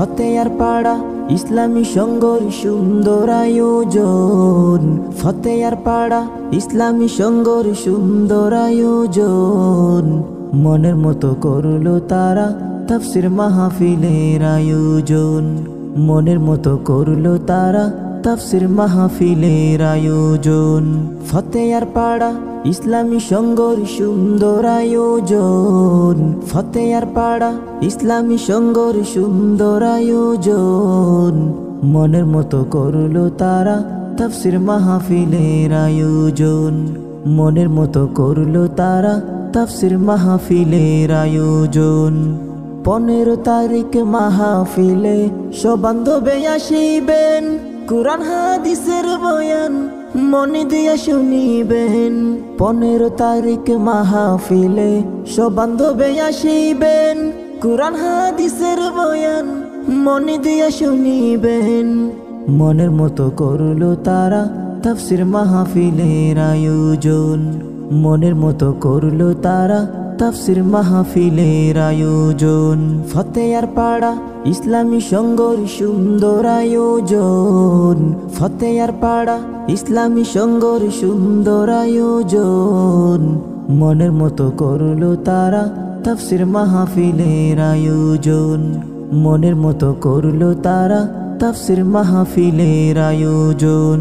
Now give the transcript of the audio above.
ফতেয়ার পাড়া ইসলামী সংঘর সুন্দর আয়োজন। ফতেয়ার পাড়া ইসলামী সংঘর সুন্দর আয়োজন। মনের মতো করলো তারা তাফসীর মাহফিলের আয়োজন। মনের মতো করলো তারা তাফসীর মাহফিলের আয়োজন। ফতেয়ার পাড়া ইসলামী সংঘর সুন্দর আয়োজন। ফতেয়ার পাড়া ইসলামী সংঘর সুন্দর আয়োজন। মনের মতো করলো তারা তাফসীর মাহফিলের আয়োজন। মনের মতো করলো তারা তাফসীর মাহফিলের আয়োজন। 15 তারিখ মাহফিলে সব বান্ধবে আসিবেন, কুরআন হাদিসের বয়ান মনে দিয়া শুনিবেন। 15 তারিখ মাহফিলে সব বান্ধবে আসিবেন, কুরআন হাদিসের বয়ান মনে দিয়া শুনিবেন। মনের মতো করলো তারা তাফসীর মাহফিলের আয়োজন। মনের মতো করলো তারা তাফসীর মাহফিলের আয়োজন। ফতেয়ার পাড়া ইসলামী সংঘর সুন্দর আয়োজন। ফতেয়ার পাড়া ইসলামী সংঘর সুন্দর আয়োজন। মনের মতো করলো তারা তাফসীর মাহফিলের আয়োজন। মনের মতো করলো তারা তাফসীর মাহফিলের আয়োজন।